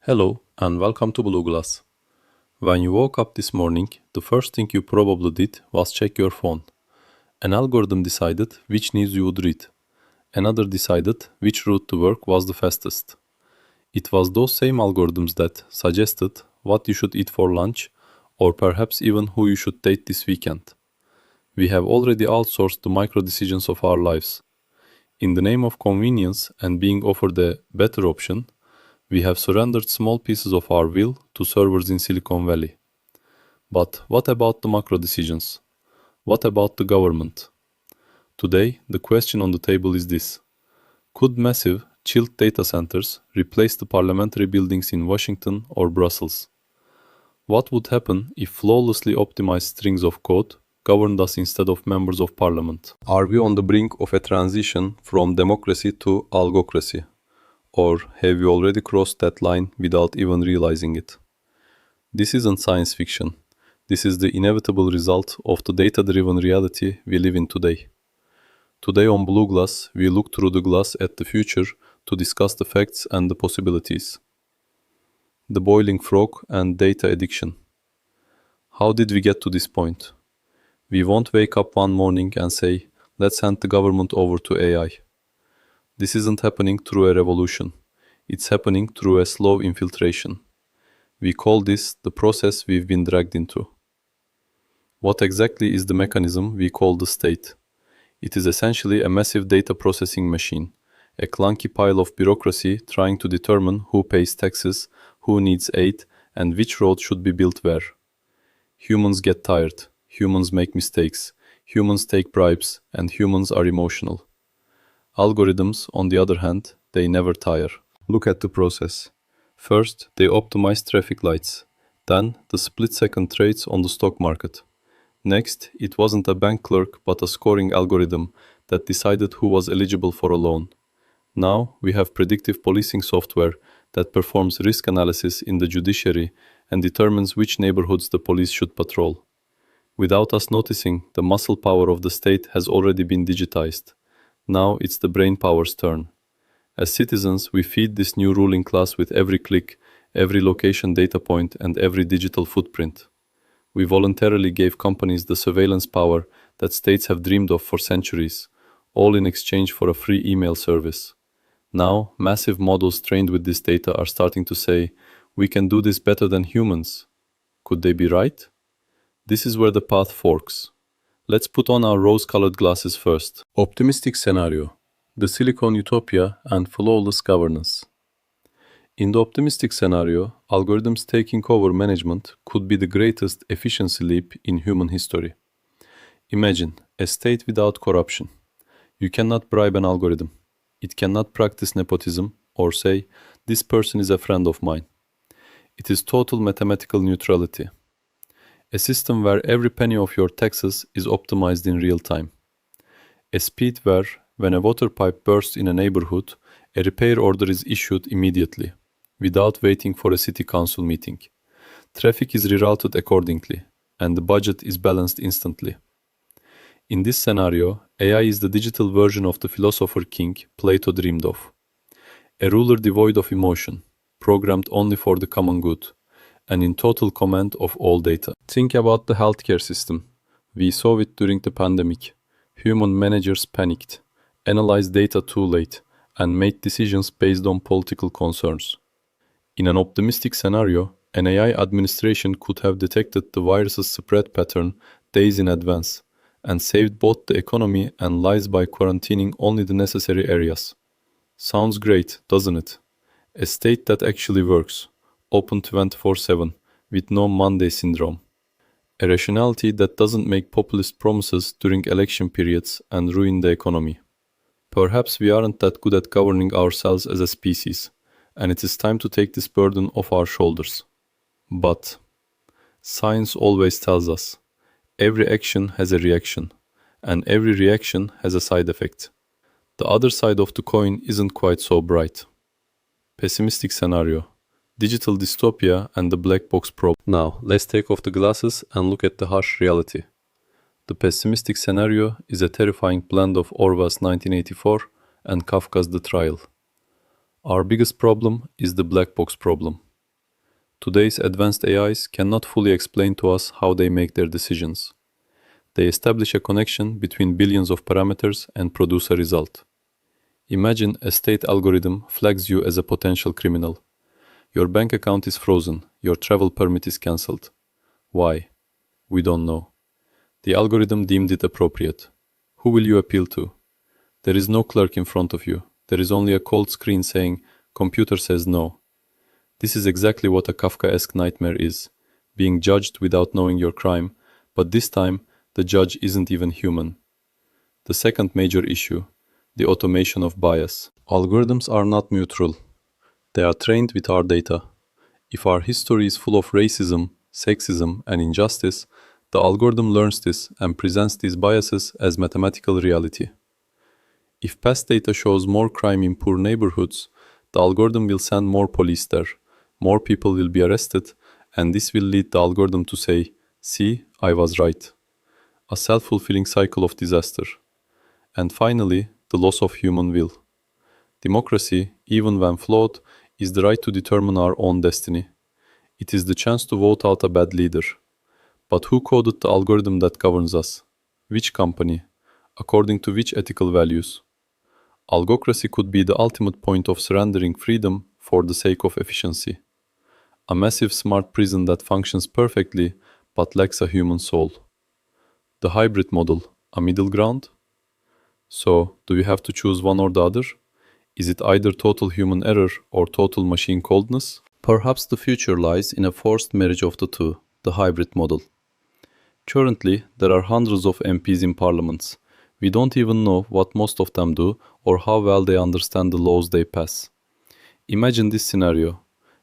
Hello and welcome to Blue Glass. When you woke up this morning, the first thing you probably did was check your phone. An algorithm decided which news you would read. Another decided which route to work was the fastest. It was those same algorithms that suggested what you should eat for lunch or perhaps even who you should date this weekend. We have already outsourced the micro decisions of our lives. In the name of convenience and being offered a better option, we have surrendered small pieces of our will to servers in Silicon Valley. But what about the macro decisions? What about the government? Today, the question on the table is this. Could massive, chilled data centers replace the parliamentary buildings in Washington or Brussels? What would happen if flawlessly optimized strings of code governed us instead of members of parliament? Are we on the brink of a transition from democracy to algocracy? Or have you already crossed that line without even realizing it? This isn't science fiction. This is the inevitable result of the data-driven reality we live in today. Today on Blue Glass, we look through the glass at the future to discuss the facts and the possibilities. The boiling frog and data addiction. How did we get to this point? We won't wake up one morning and say, let's hand the government over to AI. This isn't happening through a revolution. It's happening through a slow infiltration. We call this the process we've been dragged into. What exactly is the mechanism we call the state? It is essentially a massive data processing machine, a clunky pile of bureaucracy trying to determine who pays taxes, who needs aid, and which road should be built where. Humans get tired, humans make mistakes, humans take bribes, and humans are emotional. Algorithms, on the other hand, they never tire. Look at the process. First, they optimize traffic lights. Then, the split-second trades on the stock market. Next, it wasn't a bank clerk but a scoring algorithm that decided who was eligible for a loan. Now, we have predictive policing software that performs risk analysis in the judiciary and determines which neighborhoods the police should patrol. Without us noticing, the muscle power of the state has already been digitized. Now it's the brain power's turn. As citizens, we feed this new ruling class with every click, every location data point, and every digital footprint. We voluntarily gave companies the surveillance power that states have dreamed of for centuries, all in exchange for a free email service. Now, massive models trained with this data are starting to say, we can do this better than humans. Could they be right? This is where the path forks. Let's put on our rose-colored glasses first. Optimistic scenario. The Silicon Utopia and flawless governance. In the optimistic scenario, algorithms taking over management could be the greatest efficiency leap in human history. Imagine a state without corruption. You cannot bribe an algorithm. It cannot practice nepotism or say, this person is a friend of mine. It is total mathematical neutrality. A system where every penny of your taxes is optimized in real time. A speed where, when a water pipe bursts in a neighborhood, a repair order is issued immediately, without waiting for a city council meeting. Traffic is rerouted accordingly, and the budget is balanced instantly. In this scenario, AI is the digital version of the philosopher king Plato dreamed of. A ruler devoid of emotion, programmed only for the common good, and in total command of all data. Think about the healthcare system. We saw it during the pandemic. Human managers panicked, analyzed data too late, and made decisions based on political concerns. In an optimistic scenario, an AI administration could have detected the virus's spread pattern days in advance, and saved both the economy and lives by quarantining only the necessary areas. Sounds great, doesn't it? A state that actually works. Open 24/7, with no Monday syndrome. A rationality that doesn't make populist promises during election periods and ruin the economy. Perhaps we aren't that good at governing ourselves as a species, and it is time to take this burden off our shoulders. But science always tells us, every action has a reaction, and every reaction has a side effect. The other side of the coin isn't quite so bright. Pessimistic scenario. Digital Dystopia and the black box problem. Now, let's take off the glasses and look at the harsh reality. The pessimistic scenario is a terrifying blend of Orwell's 1984 and Kafka's The Trial. Our biggest problem is the black box problem. Today's advanced AIs cannot fully explain to us how they make their decisions. They establish a connection between billions of parameters and produce a result. Imagine a state algorithm flags you as a potential criminal. Your bank account is frozen, your travel permit is cancelled. Why? We don't know. The algorithm deemed it appropriate. Who will you appeal to? There is no clerk in front of you. There is only a cold screen saying, "Computer says no." This is exactly what a Kafkaesque nightmare is, being judged without knowing your crime, but this time the judge isn't even human. The second major issue, the automation of bias. Algorithms are not neutral. They are trained with our data. If our history is full of racism, sexism, and injustice, the algorithm learns this and presents these biases as mathematical reality. If past data shows more crime in poor neighborhoods, the algorithm will send more police there, more people will be arrested, and this will lead the algorithm to say, "See, I was right." A self-fulfilling cycle of disaster. And finally, the loss of human will. Democracy, even when flawed, is the right to determine our own destiny. It is the chance to vote out a bad leader. But who coded the algorithm that governs us? Which company? According to which ethical values? Algocracy could be the ultimate point of surrendering freedom for the sake of efficiency. A massive smart prison that functions perfectly but lacks a human soul. The hybrid model, a middle ground? So, do we have to choose one or the other? Is it either total human error or total machine coldness? Perhaps the future lies in a forced marriage of the two, the hybrid model. Currently, there are hundreds of MPs in parliaments. We don't even know what most of them do or how well they understand the laws they pass. Imagine this scenario.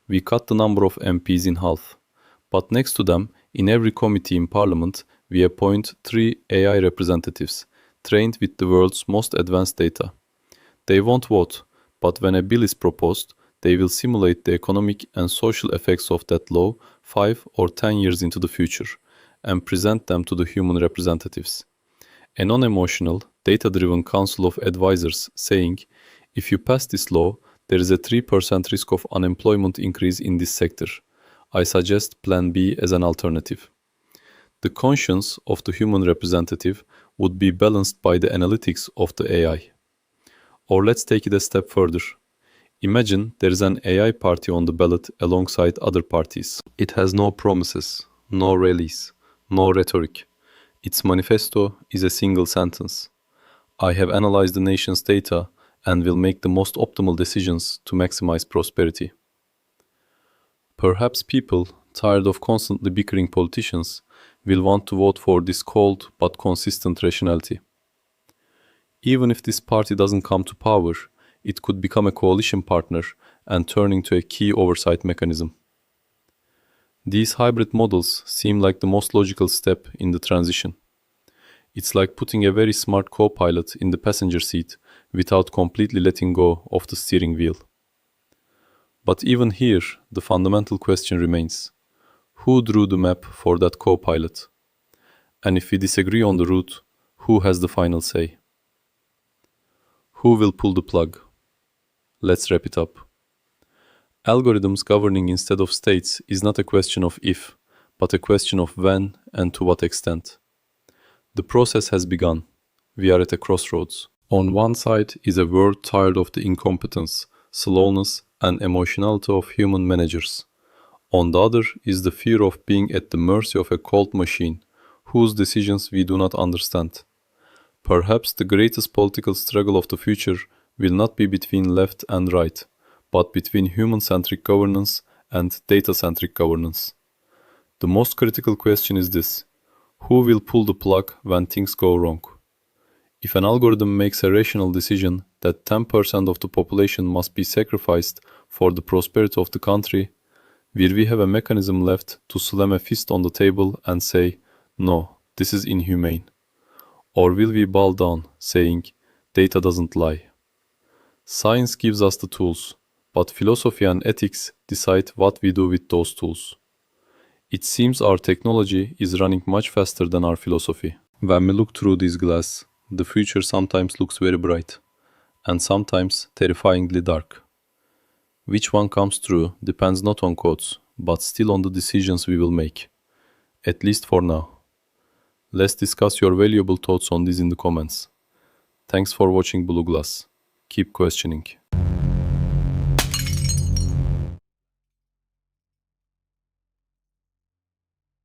We cut the number of MPs in half. But next to them, in every committee in parliament, we appoint 3 AI representatives, trained with the world's most advanced data. They won't vote, but when a bill is proposed, they will simulate the economic and social effects of that law 5 or 10 years into the future and present them to the human representatives. A non-emotional, data-driven council of advisors saying, "If you pass this law, there is a 3% risk of unemployment increase in this sector. I suggest Plan B as an alternative." The conscience of the human representative would be balanced by the analytics of the AI. Or let's take it a step further. Imagine there is an AI party on the ballot alongside other parties. It has no promises, no rallies, no rhetoric. Its manifesto is a single sentence. "I have analyzed the nation's data and will make the most optimal decisions to maximize prosperity." Perhaps people, tired of constantly bickering politicians, will want to vote for this cold but consistent rationality. Even if this party doesn't come to power, it could become a coalition partner and turn into a key oversight mechanism. These hybrid models seem like the most logical step in the transition. It's like putting a very smart co-pilot in the passenger seat without completely letting go of the steering wheel. But even here, the fundamental question remains: who drew the map for that co-pilot? And if we disagree on the route, who has the final say? Who will pull the plug? Let's wrap it up. Algorithms governing instead of states is not a question of if, but a question of when and to what extent. The process has begun. We are at a crossroads. On one side is a world tired of the incompetence, slowness, and emotionality of human managers. On the other is the fear of being at the mercy of a cold machine, whose decisions we do not understand. Perhaps the greatest political struggle of the future will not be between left and right, but between human-centric governance and data-centric governance. The most critical question is this: who will pull the plug when things go wrong? If an algorithm makes a rational decision that 10% of the population must be sacrificed for the prosperity of the country, will we have a mechanism left to slam a fist on the table and say, "No, this is inhumane"? Or will we bow down, saying, "Data doesn't lie"? Science gives us the tools, but philosophy and ethics decide what we do with those tools. It seems our technology is running much faster than our philosophy. When we look through this glass, the future sometimes looks very bright, and sometimes terrifyingly dark. Which one comes true depends not on codes, but still on the decisions we will make, at least for now. Let's discuss your valuable thoughts on this in the comments. Thanks for watching Blue Glass. Keep questioning.